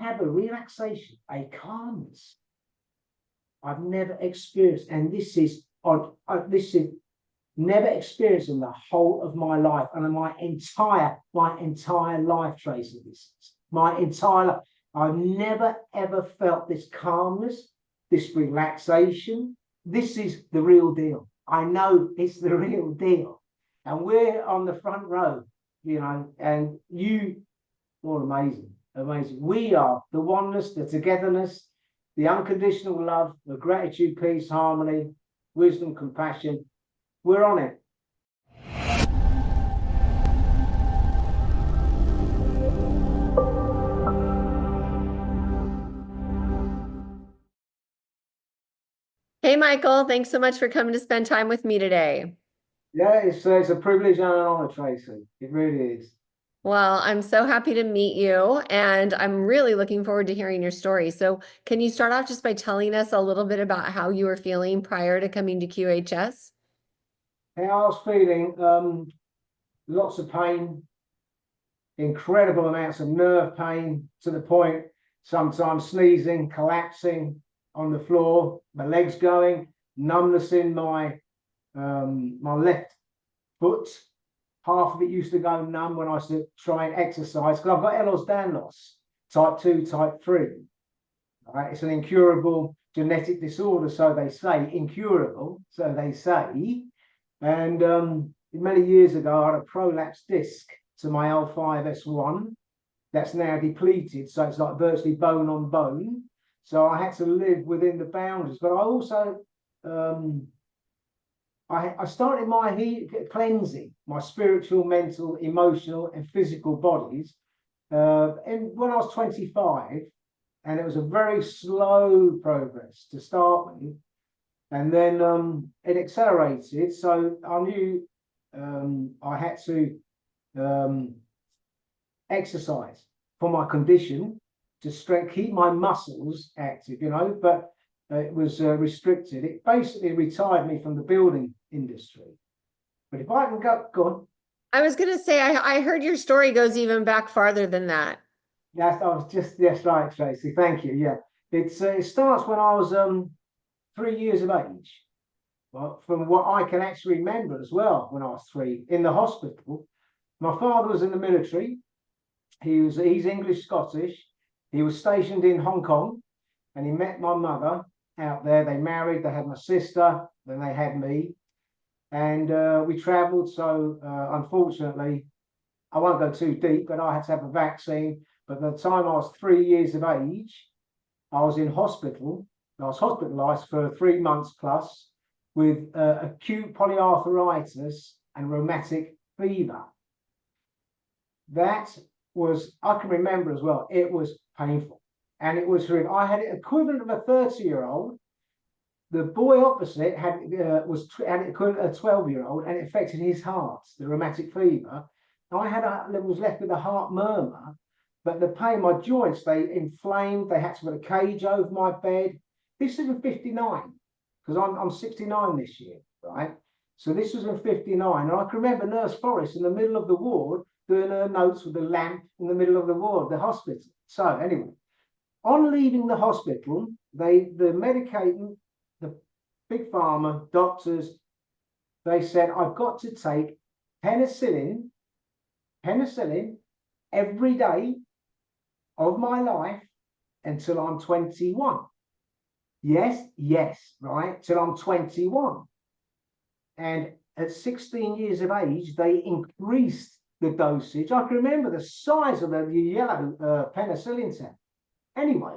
have a relaxation, a calmness I've never experienced, and this is never experienced in the whole of my life, and my entire life, Tracy. This is my entire life. I've never ever felt this calmness, this relaxation. This is the real deal. I know it's the real deal, and we're on the front row, you know. And you, well, amazing. We are the oneness, the togetherness, the unconditional love, the gratitude, peace, harmony, wisdom, compassion. We're on it. Hey, Michael, thanks so much for coming to spend time with me today. Yeah, it's a privilege and an honor, Tracy. It really is. Well, I'm so happy to meet you, and I'm really looking forward to hearing your story. So, can you start off just by telling us a little bit about how you were feeling prior to coming to QHS? How I was feeling, lots of pain, incredible amounts of nerve pain, to the point sometimes sneezing, collapsing on the floor, my legs going, numbness in my left foot. Half of it used to go numb when I used to try and exercise, because I've got Ehlers-Danlos, type 2, type 3. Right? It's an incurable genetic disorder, so they say. Incurable, so they say. And many years ago, I had a prolapsed disc to my L5-S1 that's now depleted, so it's like virtually bone on bone. So I had to live within the boundaries. But I also I started my cleansing, my spiritual, mental, emotional, and physical bodies, and when I was 25, and it was a very slow progress to start with, and then it accelerated. So I knew I had to exercise for my condition to keep my muscles active, you know, but it was restricted. It basically retired me from the building industry. But if I can go on. I was going to say, I heard your story goes even back farther than that. Yes, right, Tracy. Thank you. Yeah, it starts when I was 3 years of age. Well, from what I can actually remember as well, when I was 3 in the hospital. My father was in the military. He's English Scottish. He was stationed in Hong Kong, and he met my mother out there. They married. They had my sister. Then they had me, and we travelled. So unfortunately, I won't go too deep, but I had to have a vaccine. But by the time I was 3 years of age, I was in hospital. I was hospitalised for 3 months plus with acute polyarthritis and rheumatic fever. That was, I can remember as well, it was painful. And it was horrific. I had it equivalent of a 30-year-old. The boy opposite had it equivalent of a 12-year-old, and it affected his heart, the rheumatic fever. I was left with a heart murmur, but the pain, my joints, they inflamed. They had to put a cage over my bed. This is in 59, because I'm 69 this year, right? So this was in 59, and I can remember Nurse Forrest in the middle of the ward doing her notes with a lamp in the middle of the ward, the hospital. So anyway, on leaving the hospital, the medicating, the big pharma doctors, they said, I've got to take penicillin every day of my life until I'm 21. Yes, right, till I'm 21. And at 16 years of age, they increased the dosage. I can remember the size of the yellow penicillin tab. Anyway,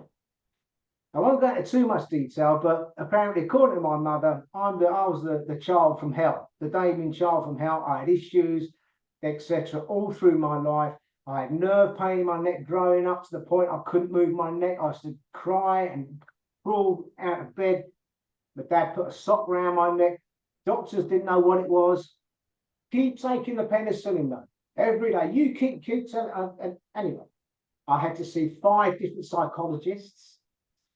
I won't go into too much detail, but apparently, according to my mother, I was the child from hell, the Damien child from hell. I had issues, etc., all through my life. I had nerve pain in my neck growing up to the point I couldn't move my neck. I used to cry and crawl out of bed. My dad put a sock around my neck. Doctors didn't know what it was. Keep taking the penicillin though, every day. You keep telling. And anyway, I had to see 5 different psychologists.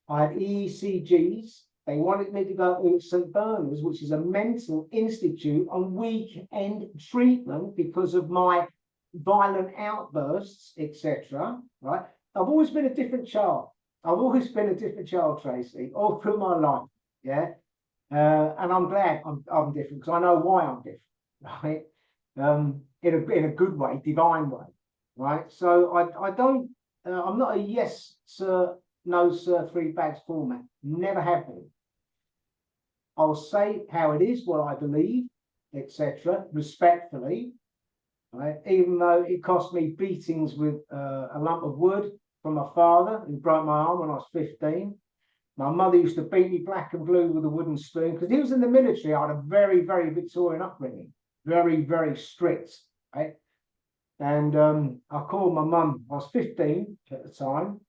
I had ECGs. They wanted me to go to St. Bernard's, which is a mental institute, on weekend treatment because of my violent outbursts, etc. Right? I've always been a different child. I've always been a different child, Tracy, all through my life. Yeah. And I'm glad I'm different because I know why I'm different, right? In a good way, divine way, right? So I don't, I'm not a yes, sir, no, sir, 3 bags format. Never have been. I'll say how it is, what I believe, etc., respectfully, right? Even though it cost me beatings with a lump of wood from my father, who broke my arm when I was 15. My mother used to beat me black and blue with a wooden spoon because he was in the military. I had a very, very Victorian upbringing, very, very strict, right? And I called my mum. I was 15 at the time,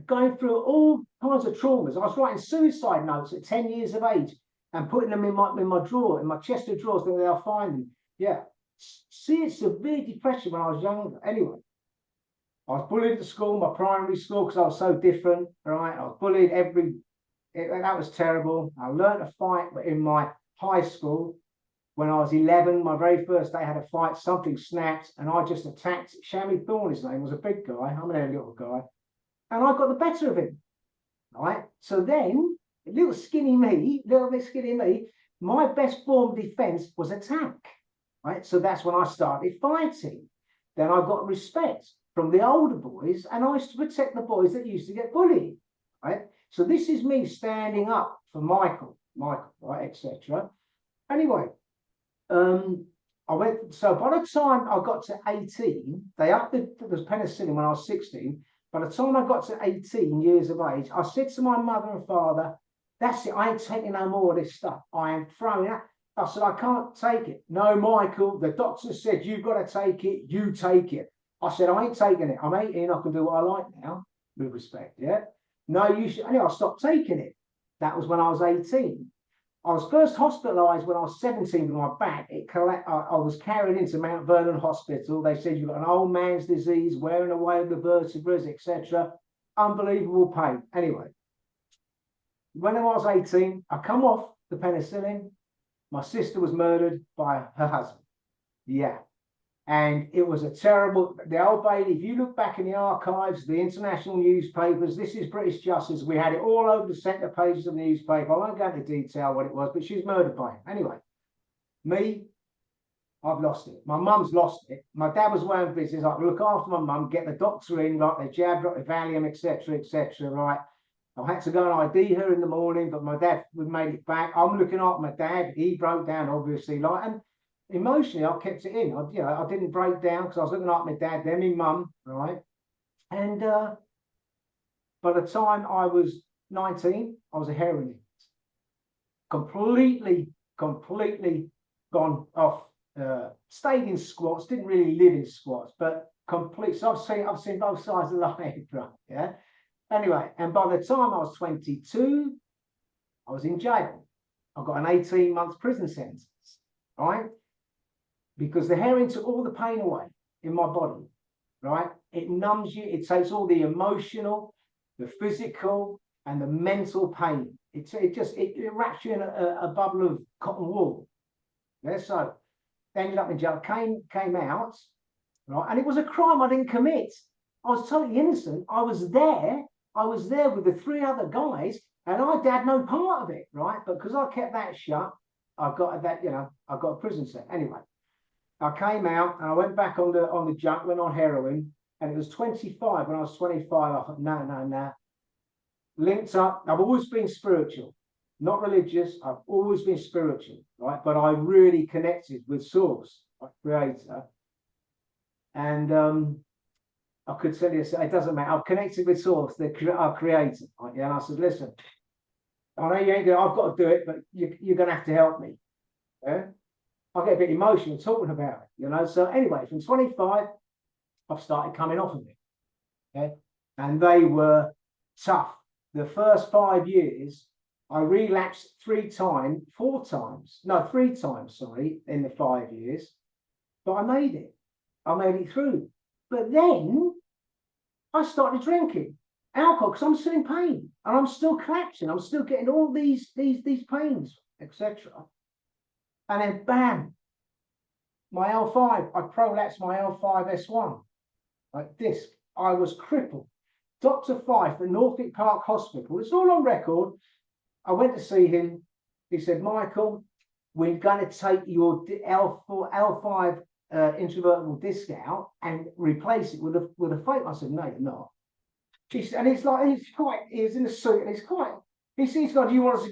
going through all kinds of traumas. I was writing suicide notes at 10 years of age and putting them in my drawer, in my chest of drawers, thinking they'll find them. Yeah, severe depression when I was younger. Anyway, I was bullied at school, my primary school, because I was so different, right? I was bullied that was terrible. I learned to fight in my high school. When I was 11, my very first day, I had a fight, something snapped, and I just attacked Shammy Thorne, his name was a big guy, I'm a little guy, and I got the better of him, right? So then, little bit skinny me, my best form of defense was attack, right? So that's when I started fighting. Then I got respect from the older boys, and I used to protect the boys that used to get bullied, right? So this is me standing up for Michael, right, etc. Anyway, I went. So by the time I got to 18, they upped the penicillin when I was 16. By the time I got to 18 years of age, I said to my mother and father, "That's it. I ain't taking no more of this stuff. I am throwing it." I said, "I can't take it." "No, Michael. The doctor said you've got to take it. You take it." I said, "I ain't taking it. I'm 18. I can do what I like now, with respect." Yeah. "No, you should." Anyway, I stopped taking it. That was when I was 18. I was first hospitalised when I was 17 with my back. I was carried into Mount Vernon Hospital. They said you've got an old man's disease, wearing away the vertebrae, etc. Unbelievable pain. Anyway, when I was 18, I come off the penicillin. My sister was murdered by her husband. Yeah. And it was a terrible, the Old Bailey, if you look back in the archives, the international newspapers, this is British Justice. We had it all over the centre pages of the newspaper. I won't go into detail what it was, but she was murdered by him. Anyway, me, I've lost it. My mum's lost it. My dad was wearing business. I could look after my mum, get the doctor in, like they jabbed up the Valium, etc., right? I had to go and ID her in the morning, but my dad made it back. I'm looking after my dad. He broke down, obviously, like, and emotionally, I kept it in. I didn't break down because I was looking after my dad, then my mum, right? And by the time I was 19, I was a heroin addict. Completely gone off. Stayed in squats, didn't really live in squats, but complete. So I've seen both sides of life, right? Yeah. Anyway, and by the time I was 22, I was in jail. I got an 18-month prison sentence, right? Because the heroin took all the pain away in my body, right? It numbs you, it takes all the emotional, the physical, and the mental pain. It wraps you in a bubble of cotton wool. Yeah, so ended up in jail, came out, right? And it was a crime I didn't commit. I was totally innocent. I was there with the 3 other guys, and I had no part of it, right? But because I kept that shut, I got a prison sentence. Anyway, I came out and I went back on the junk, went on heroin, and it was 25. When I was 25, I thought, no. Linked up. I've always been spiritual, not religious. I've always been spiritual, right? But I really connected with Source, my Creator. And I could tell you, it doesn't matter. I've connected with Source, our Creator. Right? Yeah, and I said, listen, I know you ain't gonna, I've got to do it, but you're gonna have to help me. Yeah. I get a bit emotional talking about it, So anyway, from 25, I've started coming off of it. Okay. And they were tough. The first 5 years, I relapsed 3 times, sorry, in the 5 years. But I made it. I made it through. But then I started drinking alcohol because I'm still in pain and I'm still collapsing. I'm still getting all these pains, etc. And then bam, my L5, I prolapsed my L5S1 like this. I was crippled. Dr. Fife at Norfolk Park Hospital, it's all on record. I went to see him. He said, Michael, we're going to take your L5 intravertebral disc out and replace it with a fake. I said, no, you're not. And he's like, he's in a suit, and he's gone, you want us to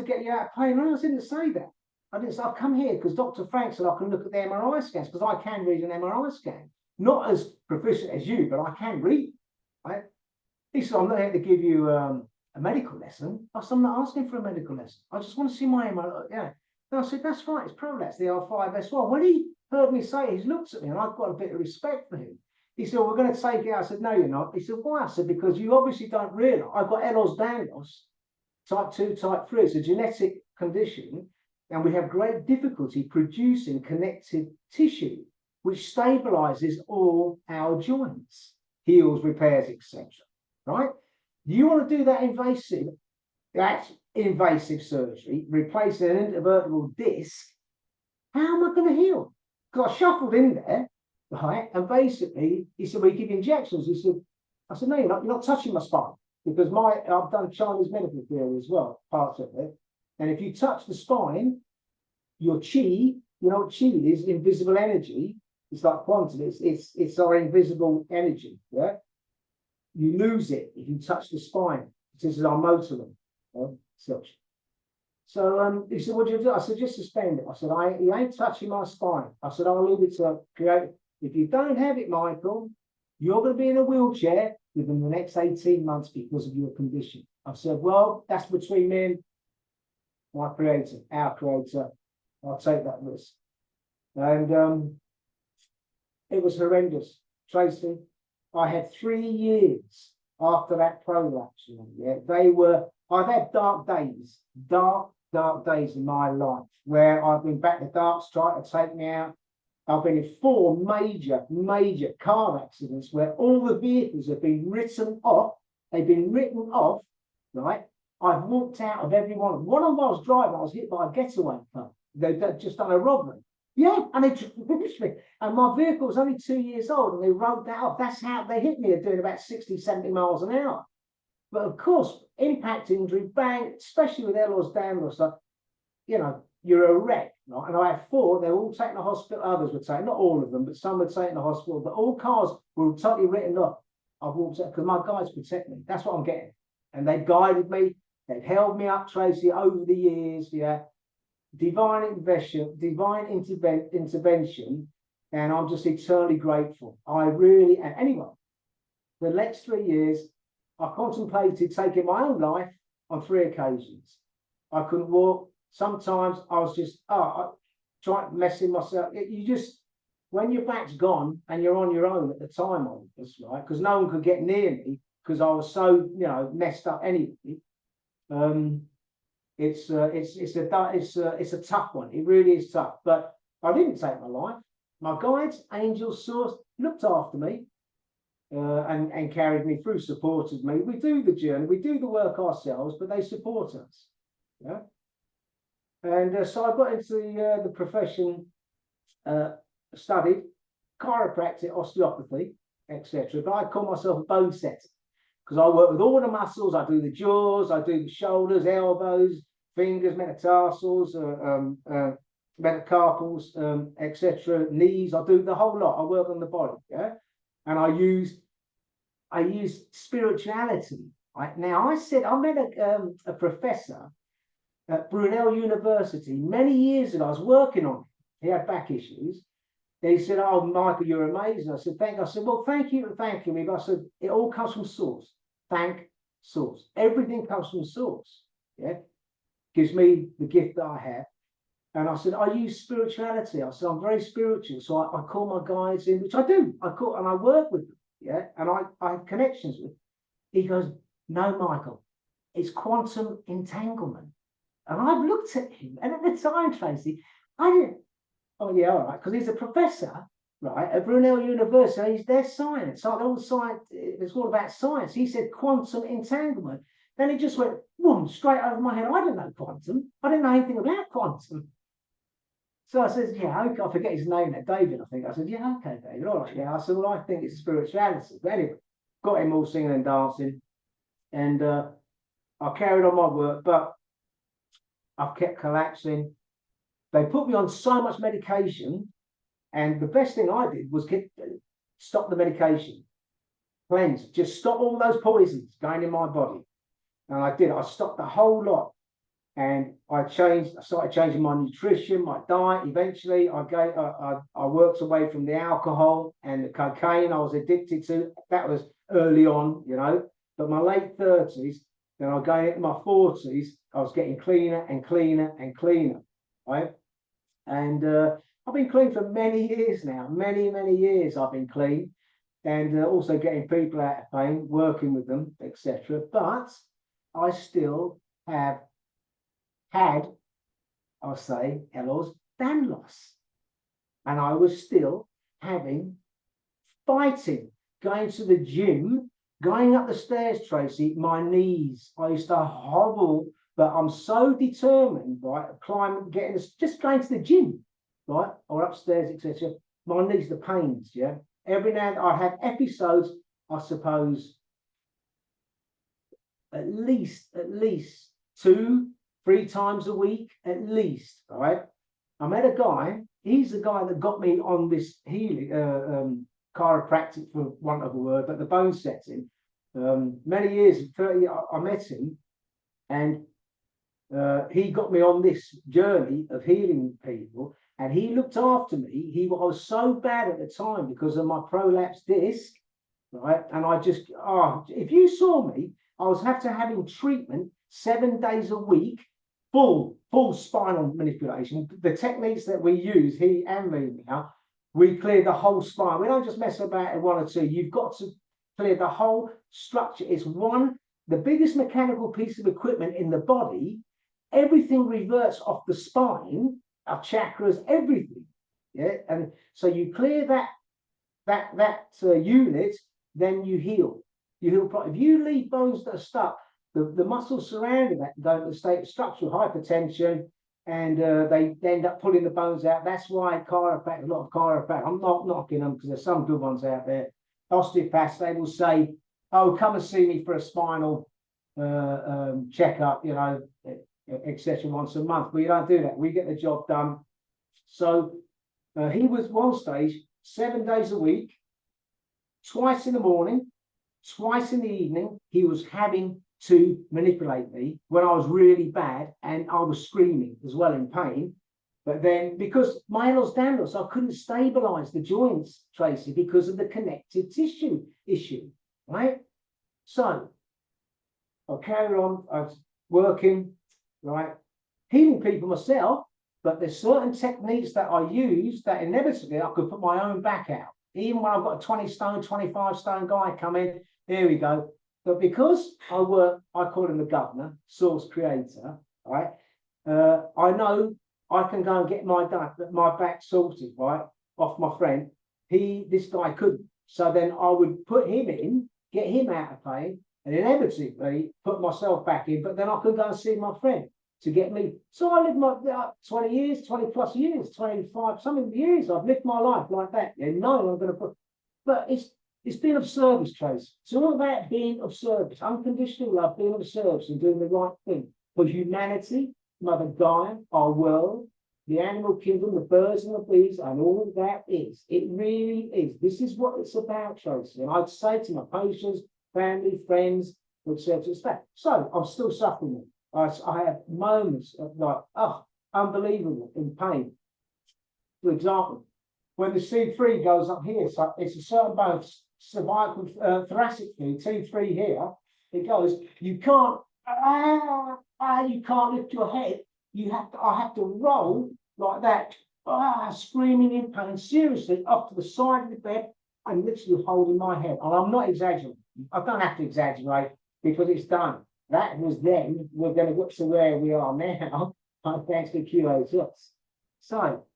get you out of pain? No, I didn't say that. I didn't say, I've come here because Dr. Frank said I can look at the MRI scans, because I can read an MRI scan. Not as proficient as you, but I can read. Right? He said, I'm not here to give you a medical lesson. I said, I'm not asking for a medical lesson. I just want to see my MRI. Yeah. And I said, that's right, it's prolapse, the L5S1. When he heard me say it, he looked at me, and I've got a bit of respect for him. He said, well, we're going to take it out. I said, no, you're not. He said, why? I said, because you obviously don't realise I've got Ehlers-Danlos, type 2, type 3. It's a genetic condition, and we have great difficulty producing connective tissue, which stabilises all our joints, heals, repairs, etc. Right? You want to do that invasive, that's invasive surgery, replacing an intervertebral disc. How am I going to heal? Because I shuffled in there, right? And basically, he said, we give injections. He said, I said, no, you're not touching my spine, because I've done Chinese medical theory as well, parts of it. And if you touch the spine, your chi, you know what chi is? Invisible energy. It's like quantum. It's our invisible energy. Yeah, you lose it if you touch the spine. This is our motor room. Such. So he said, what do you do? I said, just suspend it. I said, you ain't touching my spine. I said, I'll leave it to create. If you don't have it, Michael, you're going to be in a wheelchair within the next 18 months because of your condition. I said, well, that's between me and my creator, our creator. I'll take that risk. And it was horrendous. Tracy, I had 3 years after that prolapse. Yeah, I've had dark days in my life where I've been back to darks trying to take me out. I've been in 4 major car accidents where all the vehicles have been written off. They've been written off, right? I've walked out of every one. One of them I was driving, I was hit by a getaway car. They'd just done a robbery. Yeah, and they finished me. And my vehicle was only 2 years old, and they wrote that off. That's how they hit me at doing about 60, 70 miles an hour. But of course, impact injury, bang, especially with Ehlers-Danlos, like, you know, you're a wreck. Right? And I had 4, they were all taken to hospital. Others were taken, not all of them, but some were taken to hospital. But all cars were totally written off. I've walked out because my guides protect me. That's what I'm getting. And they guided me, they've held me up, Tracy, over the years. Yeah. Divine intervention, and I'm just eternally grateful. I really, and anyway, the next 3 years, I contemplated taking my own life on 3 occasions. I couldn't walk. Sometimes I was just trying messing myself. You just, when your back's gone and you're on your own at the time, I was right, because no one could get near me because I was so messed up anyway. It's a tough one. It really is tough. But I didn't take my life. My guides, angels, source, looked after me and carried me through, supported me. We do the journey, we do the work ourselves, but they support us. Yeah. And so I got into the profession, studied chiropractic, osteopathy, etc. But I call myself a bone setter, because I work with all the muscles. I do the jaws, I do the shoulders, elbows, fingers, metatarsals, metacarpals, etc., knees. I do the whole lot. I work on the body, yeah. And I use spirituality. Right now, I met a professor at Brunel University many years ago. I was working on him. He had back issues. He said, "Oh, Michael, you're amazing." I said, "Thank you." I said, "Well, thank you." But I said, "It all comes from source. Thank source. Everything comes from source. Yeah, gives me the gift that I have." And I said, "I use spirituality." I said, "I'm very spiritual, so I call my guides in," which I do. I call and I work with them. Yeah, and I have connections with them. He goes, "No, Michael, it's quantum entanglement." And I've looked at him, and at the time, Tracy, I didn't. Oh yeah, all right, because he's a professor, right, at Brunel University. There's science. So all science. It's all about science. He said quantum entanglement. Then it just went boom straight over my head. I don't know quantum. I didn't know anything about quantum. So I said, "Yeah, okay." I forget his name now, David, I think. I said, "Yeah, okay, David, all right, yeah." I said, "Well, I think it's spirituality." But anyway, got him all singing and dancing, and I carried on my work, but I kept collapsing. They put me on so much medication, and the best thing I did was stop the medication, cleanse, just stop all those poisons going in my body. And I did. I stopped the whole lot, and I started changing my nutrition, my diet. Eventually, I worked away from the alcohol and the cocaine I was addicted to. That was early on, you know. But my late 30s, then I was going into my 40s, I was getting cleaner and cleaner and cleaner, right? And I've been clean for many years now, many years I've been clean, and also getting people out of pain, working with them, etc. But I still have had, I'll say, Ehlers-Danlos, and I was still fighting, going to the gym, going up the stairs, Tracy, my knees, I used to hobble, but I'm so determined, right, climbing, just going to the gym, right, or upstairs, etc. My knees, the pains, yeah. Every now and then I have episodes, I suppose, at least 2-3 times a week, at least, right? I met a guy, he's the guy that got me on this healing, chiropractic, for want of a word, but the bone setting. Many years, 30, I met him, and he got me on this journey of healing people, and he looked after me. I was so bad at the time because of my prolapsed disc, right? And if you saw me, I was having treatment 7 days a week, full spinal manipulation. The techniques that we use, he and me now, we clear the whole spine. We don't just mess about in 1 or 2. You've got to clear the whole structure. It's the biggest mechanical piece of equipment in the body. Everything reverts off the spine, our chakras, everything. Yeah, and so you clear that unit, then you heal. You heal properly. If you leave bones that are stuck, the muscles surrounding that go into a state of structural hypertension, and they end up pulling the bones out. That's why a lot of chiropractic, I'm not knocking them because there's some good ones out there. Osteopaths, they will say, oh, come and see me for a spinal checkup, you know, etc. once a month. We don't do that. We get the job done. So he was one stage 7 days a week, twice in the morning, twice in the evening. He was having to manipulate me when I was really bad, and I was screaming as well in pain. But then, because my Ehlers-Danlos, I couldn't stabilize the joints, Tracy, because of the connective tissue issue, right? So I carried on. I was working, right, healing people myself, but there's certain techniques that I use that inevitably I could put my own back out. Even when I've got a 20 stone, 25 stone guy come in, here we go. But because I call him the governor, source creator, right? I know I can go and get my back sorted, right, off my friend. This guy couldn't. So then I would put him in, get him out of pain, and inevitably put myself back in. But then I could go and see my friend to get me. So I lived my 20 years, 20 plus years, 25 something years. I've lived my life like that. And no, I'm going to put. But it's been of service, Trace. It's all about being of service, unconditional love, being of service, and doing the right thing for humanity, Mother Gaia, our world, the animal kingdom, the birds and the bees, and all that is. It really is. This is what it's about, Tracy. And I'd say to my patients, family, friends, etc. So I'm still suffering. I have moments of like, unbelievable in pain. For example, when the C3 goes up here, so it's a certain bone, cervical, thoracic fluid, T3 here, it goes, you can't lift your head. I have to roll like that, screaming in pain, seriously, up to the side of the bed and literally holding my head. And I'm not exaggerating. I don't have to exaggerate because it's done. That was then. We're going to get to where we are now, thanks to QHS. So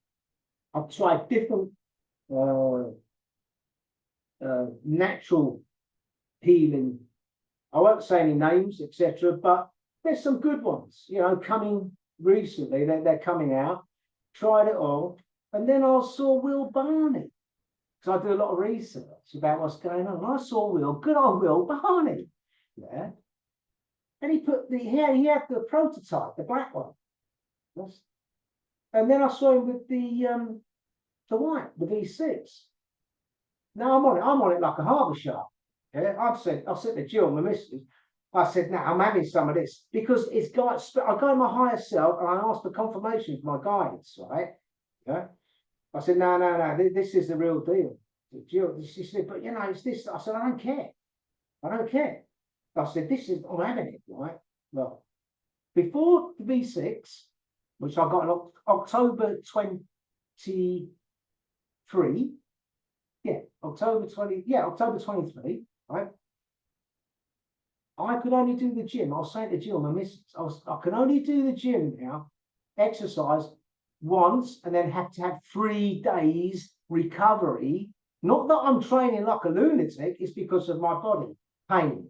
I've tried different natural healing. I won't say any names, etc., but there's some good ones, you know, coming recently. They're coming out. Tried it all, and then I saw Will Barney. because I do a lot of research about what's going on. And I saw Will, good old Will Barney, yeah, and he had the prototype, the black one, and then I saw him with the white, the V6. Now I'm on it like a harbour shark. Yeah, I said to Jill, my missus, I said, now I'm having some of this because it's got. I go in my higher self and I ask for confirmation from my guides, right? Yeah. I said, no, this is the real deal. Jill, she said, but you know, it's this. I said, I don't care. I don't care. I said, this is, I'm having it, right? Well, before the V6, which I got in October 23, October 23, right? I could only do the gym. I was saying to Jill, my missus, I can only do the gym now, exercise once, and then have to have 3 days recovery. Not that I'm training like a lunatic, it's because of my body pain.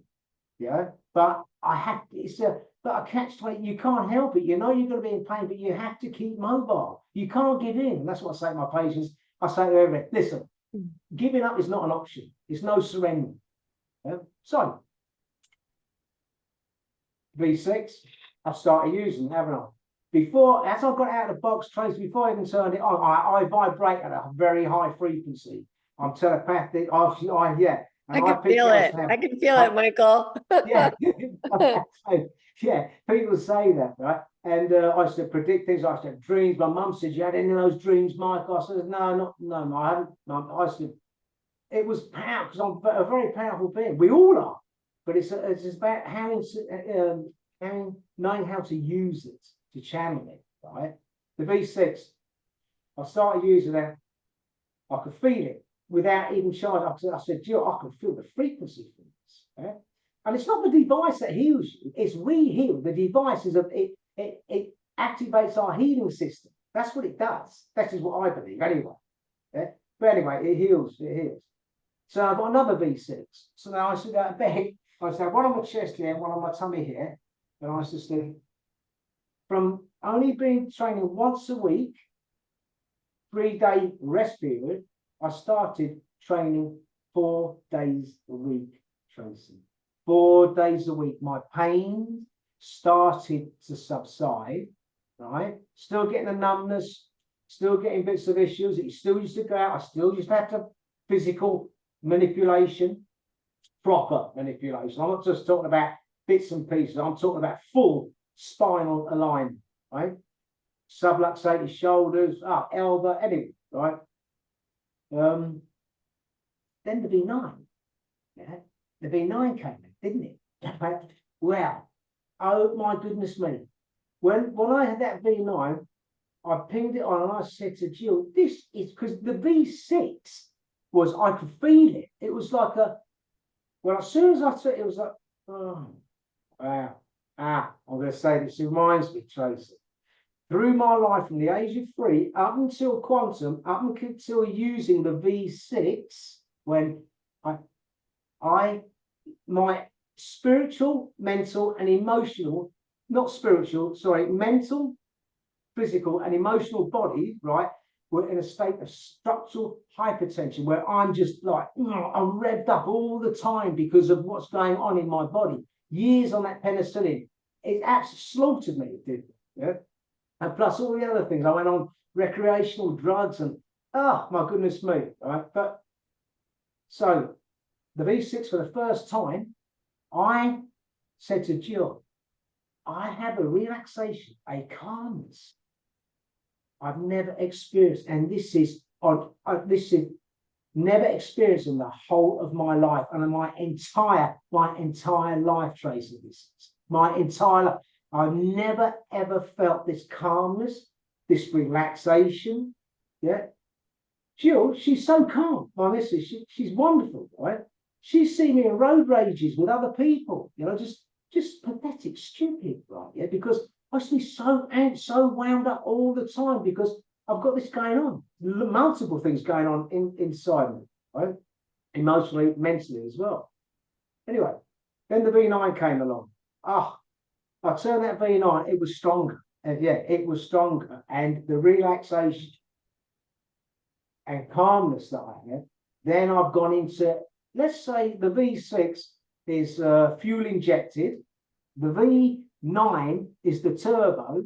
Yeah, but I have to, but a catch-22, you can't help it. You know you're going to be in pain, but you have to keep mobile. You can't give in. That's what I say to my patients. I say to everyone, listen, giving up is not an option. It's no surrender. Yeah? So, V6, I started using, haven't I? As I got out of the box, Tracy, before I even turned it on, I vibrate at a very high frequency. I'm telepathic. I can feel it. I can feel it, Michael. Yeah, yeah. People say that, right? And I used to predict things. I used to have dreams. My mum said, "You had any of those dreams, Michael?" I said, "No, I haven't." I said, "It was powerful because I'm a very powerful being. We all are, but it's about knowing how to use it, to channel it, right?" The V6, I started using it. I could feel it without even trying. I said, Jill, I can feel the frequency from this. Yeah? And it's not the device that heals you, it's we heal. The device is it activates our healing system. That's what it does. That is what I believe, anyway. Yeah? But anyway, it heals. So I've got another V6. So now I sit out of bed, I have one on my chest here, one on my tummy here, and I used to sleep. From only being training once a week, 3-day rest period, I started training 4 days a week, Tracy. 4 days a week. My pain started to subside, right? Still getting the numbness, still getting bits of issues. It still used to go out. I still used to have to physical manipulation, proper manipulation. I'm not just talking about bits and pieces. I'm talking about full spinal alignment, right? Subluxated shoulders, elbow, anything, right? Then the V9, yeah, the V9 came in, didn't it? Well, oh my goodness me! When I had that V9, I pinged it on and I said to Jill, "This is because the V6 was I could feel it. It was like as soon as I said it, was like, oh wow, I'm going to say this reminds me, Tracy." Through my life from the age of 3 up until quantum, up until using the V6, when my spiritual, mental, and emotional, mental, physical, and emotional body, right, were in a state of structural hypertension where I'm just like, I'm revved up all the time because of what's going on in my body. Years on that penicillin, it absolutely slaughtered me, it did, yeah. And plus all the other things. I went on recreational drugs and, oh, my goodness me, right? But so the V6 for the first time, I said to Jill, I have a relaxation, a calmness I've never experienced. And this is never experienced in the whole of my life and in my entire life, Tracy. This is my entire life. I've never ever felt this calmness, this relaxation. Yeah. Jill, she's so calm, my missus. She's wonderful, right? She's seen me in road rages with other people, just pathetic, stupid, right? Yeah, because I used to be so wound up all the time because I've got this going on, multiple things going on inside me, right? Emotionally, mentally as well. Anyway, then the V9 came along. I turned that V9, it was stronger. It was stronger. And the relaxation and calmness that I had, Then I've gone into, let's say the V6 is fuel injected, the V9 is the turbo,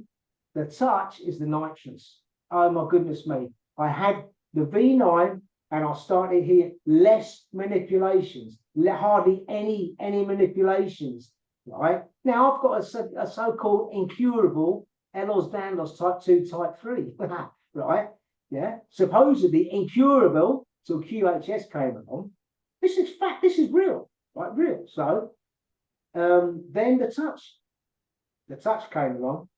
the touch is the nitrous. Oh my goodness me. I had the V9 and I started here, less manipulations, hardly any manipulations, right? Now I've got a so-called incurable Ehlers-Danlos type 2, type 3, right? Yeah, supposedly incurable till QHS came along. This is fact, this is real, right? Real. So then the touch came along.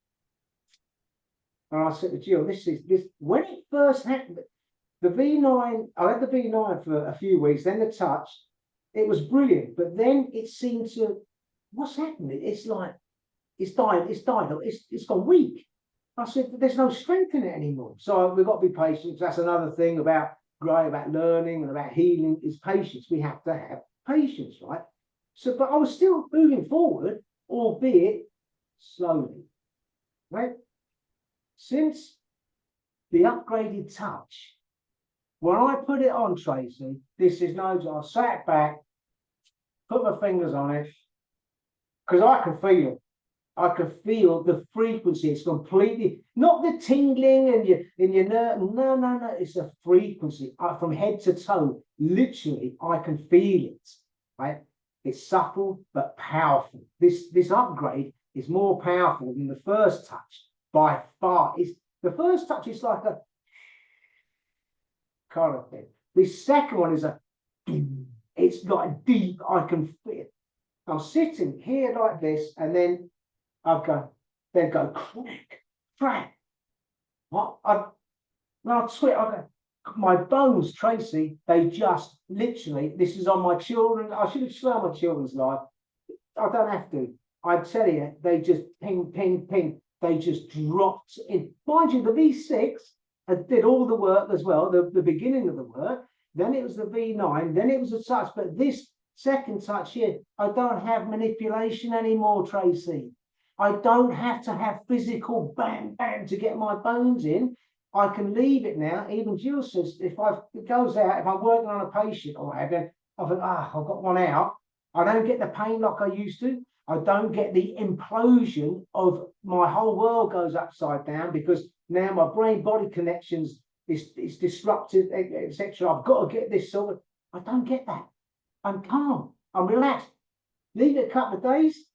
And I said to Jill, this when it first happened, the V9, I had the V9 for a few weeks, then the touch, it was brilliant, but then it seemed to, what's happening? It's like, it's died, it's gone weak. I said, there's no strength in it anymore. So we've got to be patient. That's another thing about growing, about learning and about healing is patience. We have to have patience, right? So, but I was still moving forward, albeit slowly, right? Since the upgraded touch, when I put it on, Tracy, this is no joke. I sat back, put my fingers on it, because I can feel it. I can feel the frequency. It's completely not the tingling and your nerve. No. It's a frequency from head to toe. Literally, I can feel it. Right? It's subtle but powerful. This upgrade is more powerful than the first touch by far. It's the first touch is like a kind of thing. The second one is it's like deep. I can feel it. I'm sitting here like this, and then I'll go crack. What? I'll swear, my bones, Tracy, they just literally, this is on my children. I should have shown my children's life. I don't have to. I tell you, they just ping, ping, ping. They just dropped in. Mind you, the V6 did all the work as well, the beginning of the work. Then it was the V9, then it was a touch. But this second touch here, I don't have manipulation anymore, Tracy. I don't have to have physical bang, bang to get my bones in. I can leave it now. Even Jill says, it goes out, if I'm working on a patient or whatever, I think, I've got one out. I don't get the pain like I used to. I don't get the implosion of my whole world goes upside down because now my brain-body connections is disrupted, etc. I've got to get this sorted. I don't get that. I'm calm. I'm relaxed. Leave it a couple of days.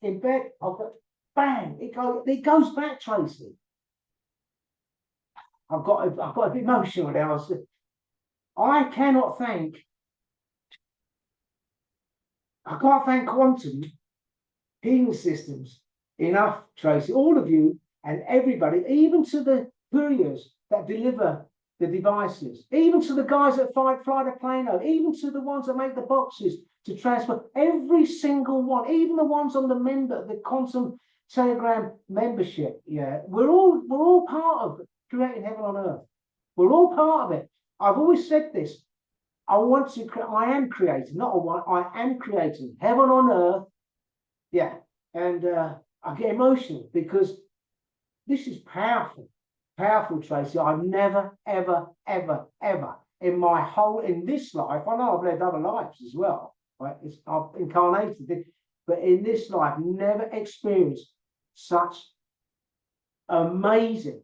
In bed, I've got bang. It goes back, Tracy. I've got a bit emotional now. I can't thank quantum healing systems enough, Tracy. All of you and everybody, even to the couriers that deliver the devices, even to the guys that fly the plane out, even to the ones that make the boxes to transfer, every single one, even the ones on the quantum Telegram membership. Yeah, we're all part of creating heaven on earth. We're all part of it. I've always said this. I am creating, not a one. I am creating heaven on earth. Yeah, and I get emotional because this is powerful, Tracy. I've never, ever, ever, ever in this life. I know I've led other lives as well. Right? I've incarnated, but in this life, never experienced such amazing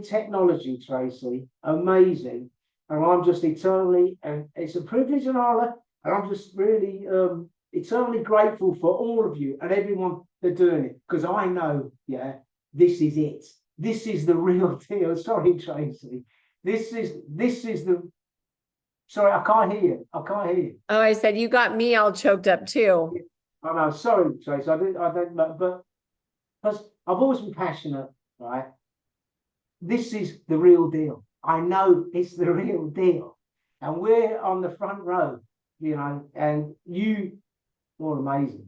technology, Tracy. Amazing. And I'm just eternally, and it's a privilege and honor, and I'm just really eternally grateful for all of you and everyone that's doing it, because I know, yeah, this is it. This is the real deal. Sorry, Tracy. This is the. Sorry, I can't hear you. Oh, I said you got me all choked up too. I know. Sorry, Tracy. I don't know, but because I've always been passionate, right? This is the real deal. I know it's the real deal, and we're on the front row, you know. And you, all amazing.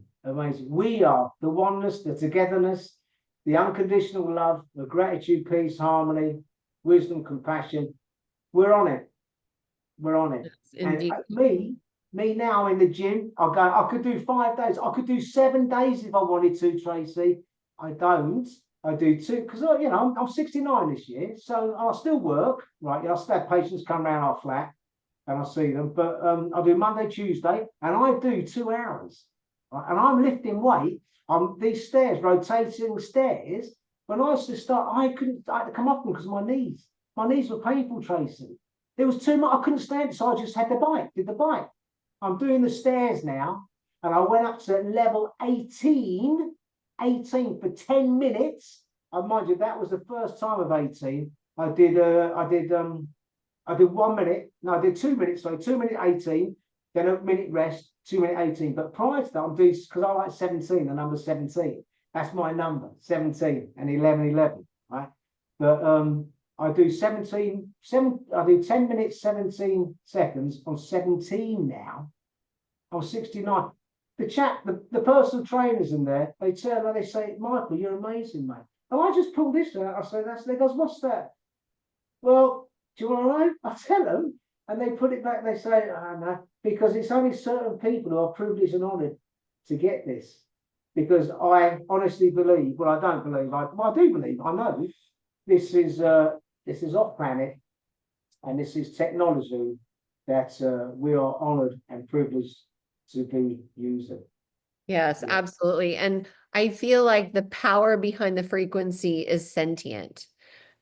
We are the oneness, the togetherness, the unconditional love, the gratitude, peace, harmony, wisdom, compassion. We're on it. Yes, and me now in the gym, I could do 5 days. I could do 7 days if I wanted to, Tracy. I don't. I do 2 because you know I'm 69 this year, so I'll still work. Right, I'll still have patients come around our flat, and I see them. But I do Monday, Tuesday, and I do 2 hours. Right? And I'm lifting weight on these stairs, rotating stairs. When I used to start, I had to come up them because of my knees. My knees were painful, Tracy. It was too much. I couldn't stand it, so I just had the bike, did the bike. I'm doing the stairs now, and I went up to level 18 for 10 minutes. And mind you, that was the first time of 18. I did 1 minute. No, I did 2 minutes. So 2 minute 18, then a minute rest, 2 minute 18. But prior to that, I'm doing, because I like 17, the number 17. That's my number, 17 and 11, right? But I do I do 10 minutes, 17 seconds on 17 now. I'm 69. The personal trainers in there, they say, Michael, you're amazing, mate. And I just pull this out. I say, they goes, what's that? Well, do you want to know? I tell them, and they put it back. They say, oh, no, because it's only certain people who are privileged and honoured to get this. Because I honestly believe, well, I don't believe, I do believe, I know this is off planet, and this is technology that we are honoured and privileged to be using. Yes, Yeah. absolutely. And I feel like the power behind the frequency is sentient.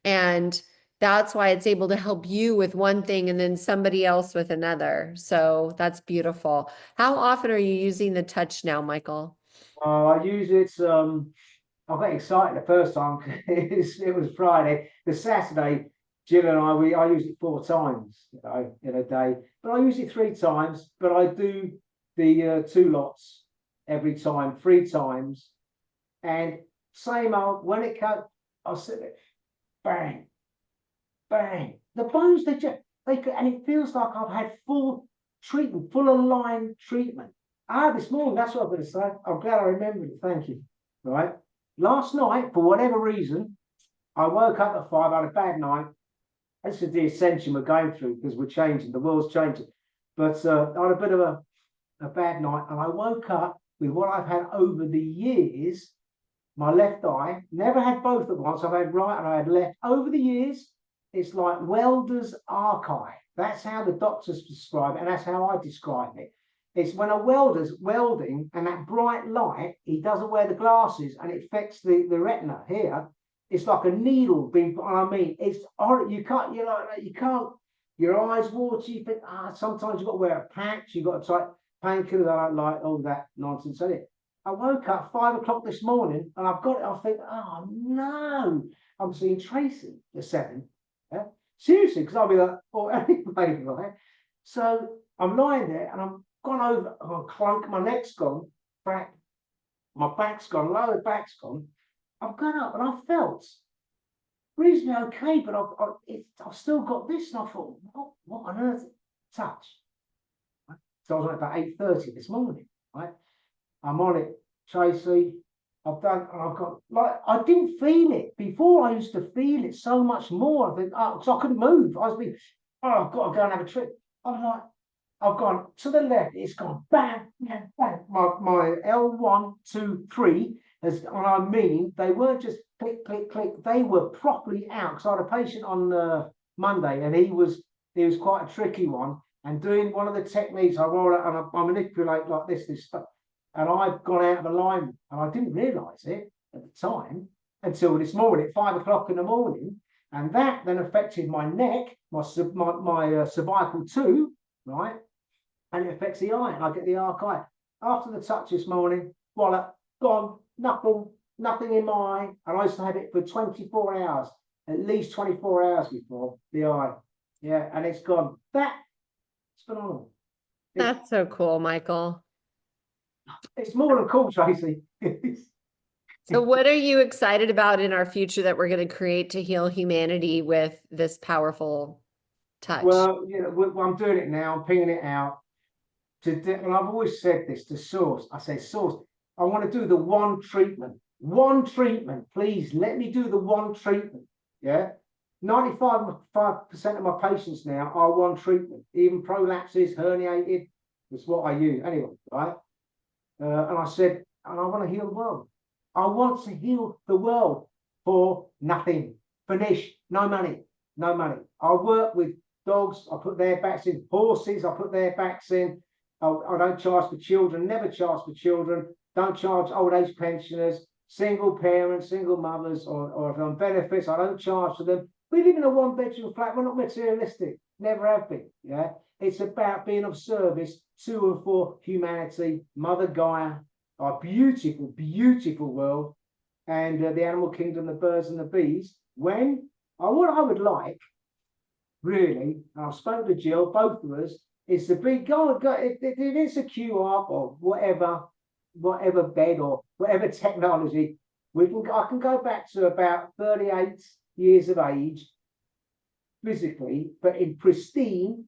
And that's why it's able to help you with one thing and then somebody else with another. So that's beautiful. How often are you using the touch now, Michael? I use it. I got excited the first time. It was Friday. The Saturday, Jill and I use it 4 times, in a day. But I use it 3 times. But I do the 2 lots every time, 3 times. And same old. When it comes, I sit there, bang, bang. The bones and it feels like I've had full treatment, full aligned treatment. This morning, that's what I'm going to say. I'm glad I remembered it. Thank you. Right. Last night, for whatever reason, I woke up at 5. I had a bad night. This is the ascension we're going through because we're changing. The world's changing. But I had a bit of a bad night, and I woke up with what I've had over the years. My left eye, never had both at once. I've had right and I had left. Over the years, it's like welder's arc eye. That's how the doctors describe it, and that's how I describe it. It's when a welder's welding and that bright light, he doesn't wear the glasses and it affects the retina here. It's like a needle being, it's you can't, your eyes water, you think, sometimes you've got to wear a patch, you've got to take painkillers. I don't like all that nonsense in it. I woke up 5 o'clock this morning and I've got it. I think, oh no, I'm seeing Tracy at 7. Yeah? Seriously, because I'll be like, anyway, right? So I'm lying there and I'm gone over, I'm clunk, my neck's gone, back, my back's gone, lower back's gone. I've gone up and I felt reasonably okay, but I've still got this. And I thought, what on earth? Touch. Right? So I was on about 8:30 this morning, right? I'm on it, Tracy. I've got, I didn't feel it. Before I used to feel it so much more. I think, because I couldn't move. I was being, I've got to go and have a trip. I'm like, I've gone to the left, it's gone bang, bang, bang. My L1, 2, 3, they weren't just click, click, click. They were properly out. Because I had a patient on Monday, and he was quite a tricky one. And doing one of the techniques, I roll out and I manipulate like this stuff. And I've gone out of alignment, and I didn't realise it at the time until this morning at 5 o'clock in the morning. And that then affected my neck, my cervical too, right? And it affects the eye, and I get the arc eye. After the touch this morning, voila, gone, nothing in my eye. And I used to have it for 24 hours, at least 24 hours before the eye. Yeah, and it's gone. It's phenomenal. That's so cool, Michael. It's more than cool, Tracy. So what are you excited about in our future that we're going to create to heal humanity with this powerful touch? Well, I'm doing it now. I'm pinging it out. And I've always said this to Source. I say, Source, I want to do the one treatment. One treatment, please. Let me do the one treatment. Yeah. 95% of my patients now are one treatment. Even prolapses, herniated. That's what I use. Anyway, right? And I said, and I want to heal the world. I want to heal the world for nothing. Finish. No money. No money. I work with Dogs, I put their backs in. Horses, I put their backs in. I don't charge for children, never charge for children. Don't charge old age pensioners, single parents, single mothers, or if they're on benefits, I don't charge for them. We live in a one-bedroom flat. We're not materialistic. Never have been. Yeah, it's about being of service to and for humanity. Mother Gaia, our beautiful, beautiful world, and the animal kingdom, the birds and the bees. What I would like, really, and I've spoken to Jill, both of us, is to be if it's a QR or whatever bed or whatever technology, I can go back to about 38 years of age physically, but in pristine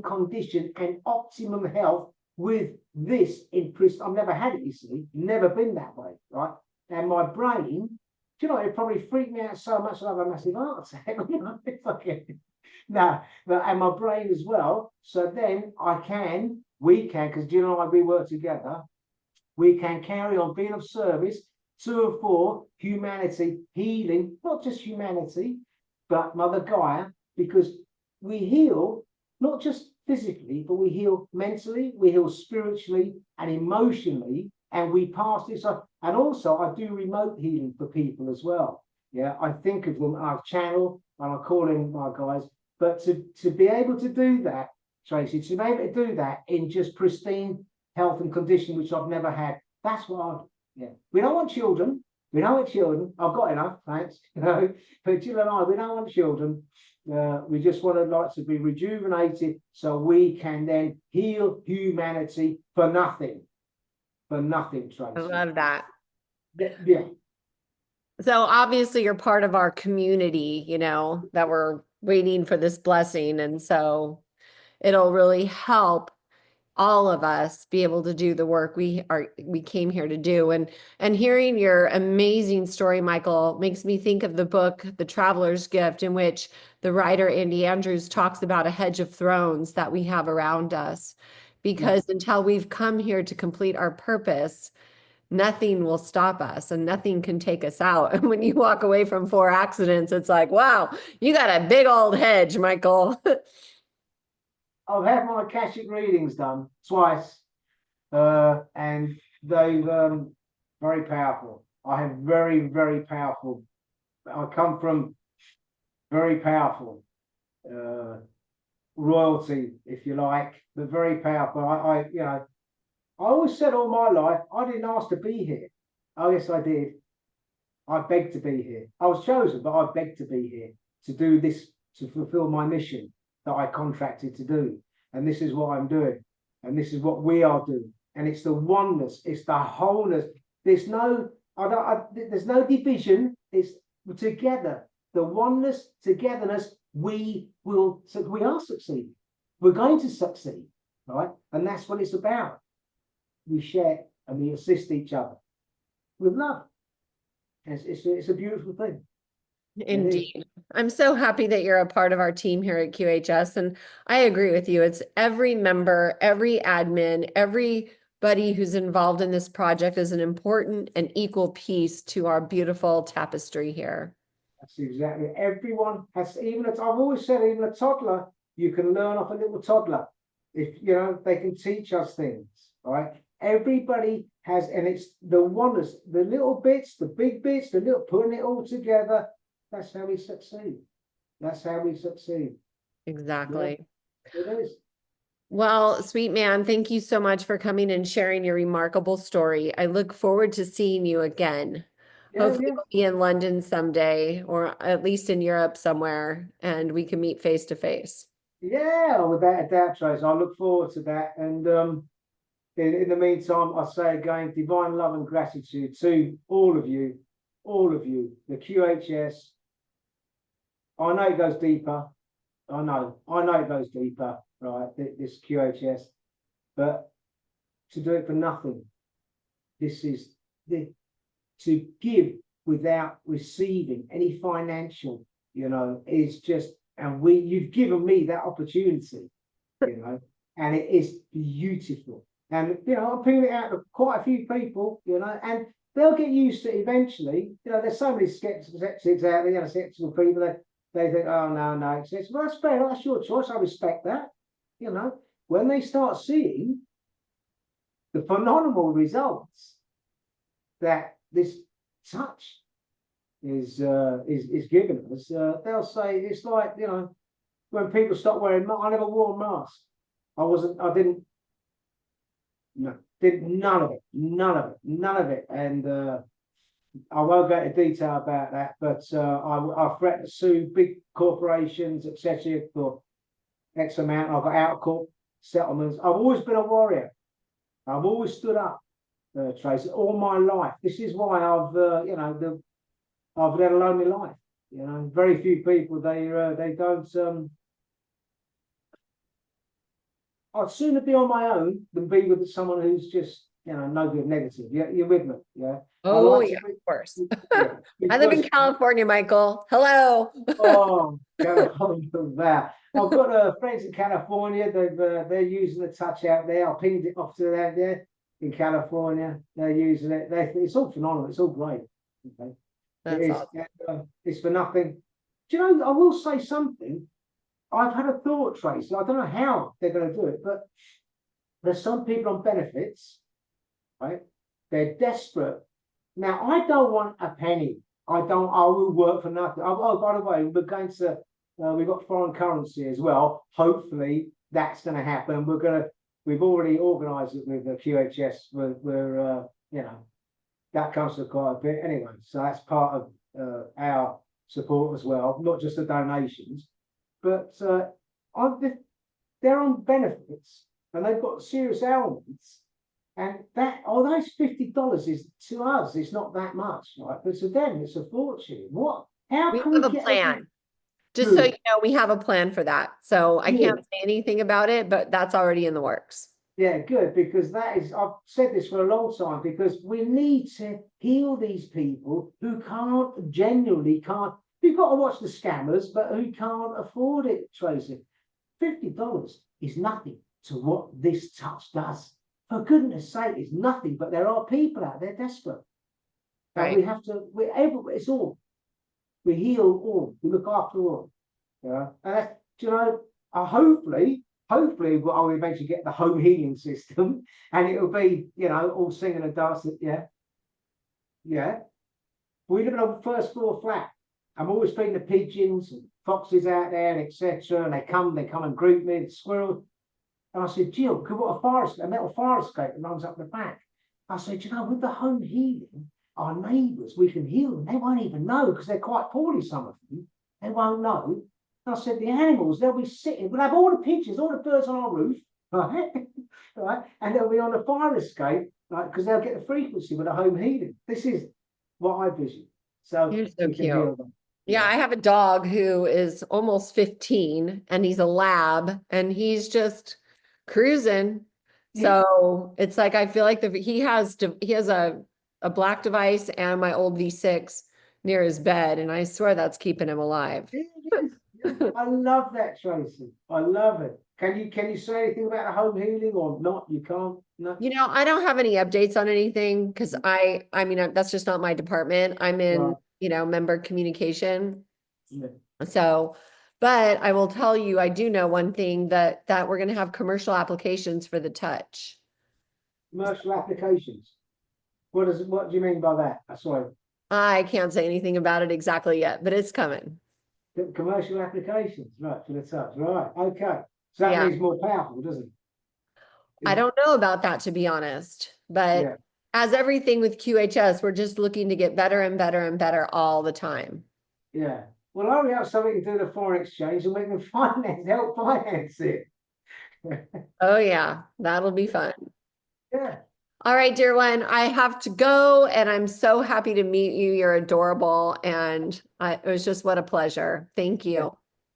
condition and optimum health with this in I've never had it, you see, never been that way, right? And my brain, do you know, it probably freaked me out so much that I have a massive heart attack. No, and my brain as well. So then we can, because Jill and I, we work together, we can carry on being of service to and for humanity, healing, not just humanity, but Mother Gaia, because we heal not just physically, but we heal mentally, we heal spiritually and emotionally, and we pass this on. And also, I do remote healing for people as well. Yeah, I think of them, I channel, and I call in my guys. But to be able to do that, Tracy, to be able to do that in just pristine health and condition, which I've never had, that's what we don't want children. We don't want children. I've got enough, thanks. But Jill and I, we don't want children. We just want to be rejuvenated so we can then heal humanity for nothing. For nothing, Tracy. I love that. Yeah. So obviously you're part of our community, that we're waiting for this blessing. And so it'll really help all of us be able to do the work we came here to do. And hearing your amazing story, Michael, makes me think of the book, The Traveler's Gift, in which the writer Andy Andrews talks about a hedge of thrones that we have around us. Because until we've come here to complete our purpose, nothing will stop us and nothing can take us out. And when you walk away from 4 accidents, it's like, wow, you got a big old hedge, Michael. I've had my Akashic readings done twice, and they've very powerful. I have very, very powerful. I come from very powerful royalty, if you like, but very powerful. I always said all my life, I didn't ask to be here. Oh, yes, I did. I begged to be here. I was chosen, but I begged to be here to do this, to fulfill my mission that I contracted to do. And this is what I'm doing. And this is what we are doing. And it's the oneness, it's the wholeness. There's no division. It's together. The oneness, togetherness, we are succeeding. We're going to succeed, right? And that's what it's about. We share and we assist each other with love. It's a beautiful thing. Indeed. I'm so happy that you're a part of our team here at QHS. And I agree with you. It's every member, every admin, everybody who's involved in this project is an important and equal piece to our beautiful tapestry here. That's exactly. Everyone has, I've always said, even a toddler, you can learn off a little toddler. If, they can teach us things, right? Everybody has, and it's the oneness, the little bits, the big bits, the little, putting it all together. That's how we succeed. That's how we succeed. Exactly. Yeah, it is. Well, sweet man, thank you so much for coming and sharing your remarkable story. I look forward to seeing you again. Hopefully we'll be in London someday, or at least in Europe somewhere, and we can meet face to face. Yeah, without a doubt, Trace. I look forward to that. And in the meantime, I say again, divine love and gratitude to all of you, the QHS. I know it goes deeper. I know it goes deeper, right? This QHS, but to do it for nothing. This is to give without receiving any financial, is just, and you've given me that opportunity, and it is beautiful. And I'm putting it out to quite a few people, and they'll get used to it eventually. There's so many skeptics out there, skeptical people that they think, oh, no. It says, well, that's fair. That's your choice. I respect that. You know, when they start seeing the phenomenal results that this touch is giving us, they'll say it's like, you know, when people stop wearing masks. I never wore a mask. I didn't, no, did none of it. And I won't go into detail about that, but I threatened to sue big corporations, etc., for X amount. I've got out of court settlements. I've always been a warrior. I've always stood up, Tracy, all my life. This is why I've, you know, I've led a lonely life. You know, very few people they don't. I'd sooner be on my own than be with someone who's just, you know, no good, negative. Yeah, you're with me. Yeah. Oh, like yeah, of course. Yeah, I live in because, California, Michael. Hello. oh, that. I've got friends in California. They're using the touch out there. I pinged it off to them there in California. They're using it. It's all phenomenal. It's all great. Okay. That's awesome. It's for nothing. Do you know? I will say something. I've had a thought, Tracy. I don't know how they're going to do it, but there's some people on benefits, right? They're desperate. Now, I don't want a penny. I will work for nothing. Oh, by the way, we're going to. We've got foreign currency as well. Hopefully, that's going to happen. We've already organised it with the QHS. We're you know, that comes to quite a bit anyway. So that's part of our support as well, not just the donations. But they're on benefits and they've got serious ailments, and that those $50 is, to us, it's not that much, right? But to them, it's a fortune. What? How We can have we a get plan. Just so good? you know, we have a plan for that. So I can't Good. say anything about it, but that's already in the works. Yeah, good, because that is, I've said this for a long time, because we need to heal these people who genuinely can't. You've got to watch the scammers, but who can't afford it, Tracy. $50 is nothing to what this touch does. For goodness sake, it's nothing, but there are people out there desperate. And we have to, it's all, we heal all, we look after all. Yeah. And you know, hopefully I'll eventually get the home healing system, and it'll be, you know, all singing and dancing. Yeah. We live in a first floor flat. I'm always feeding the pigeons and foxes out there, and etc. And they come and greet me, the squirrels. And I said, Jill, could what a metal fire escape that runs up the back. I said, you know, with the home healing, our neighbours, we can heal them. They won't even know, because they're quite poorly, some of them. They won't know. And I said, the animals, they'll be sitting, we'll have all the pigeons, all the birds on our roof, right? Right? And they'll be on the fire escape, right? Because they'll get the frequency with the home healing. This is what I vision. So You're so we can cute. heal them. Yeah, I have a dog who is almost 15 and he's a lab and he's just cruising. Yeah. So it's like, I feel like he has a black device and my old V6 near his bed. And I swear that's keeping him alive. It is. Yeah. I love that, Tracy. I love it. Can you say anything about the home healing or not? You can't. No. You know, I don't have any updates on anything because I mean, that's just not my department. I'm in, Right. you know, member communication. Yeah. So, but I will tell you, I do know one thing that we're going to have commercial applications for the touch. Commercial applications. What do you mean by that? Sorry. I can't say anything about it exactly yet, but it's coming. Commercial applications, right, for the touch. Right. Okay. So that Yeah. means more powerful, doesn't it? I don't know about that, to be honest, but Yeah. as everything with QHS, we're just looking to get better and better and better all the time. Yeah. Well, hurry up so we can do the foreign exchange and we can help finance it. Oh yeah, that'll be fun. Yeah. All right, dear one, I have to go and I'm so happy to meet you. You're adorable. And it was just what a pleasure. Thank you. Yeah.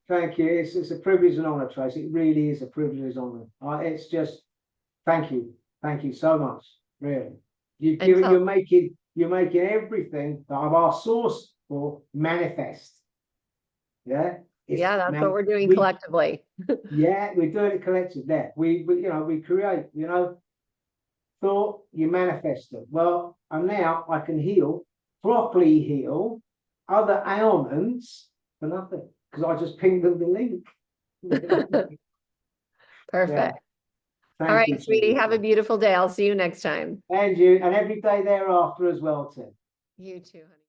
Thank you. It's a privilege and honor, Tracy. It really is a privilege and honor. It's just, thank you. Thank you so much. Really. You're making everything that I've asked source for manifest. Yeah. Yeah, that's what we're doing collectively. Yeah, we're doing it collectively. There. We create, thought, you manifest it. Well, and now I can properly heal other ailments for nothing. because I just pinged them the link. Perfect. All Thank you, right, sweetie, Teresa. have a beautiful day. I'll see you next time. And you, and every day thereafter as well, Tim. You too, honey.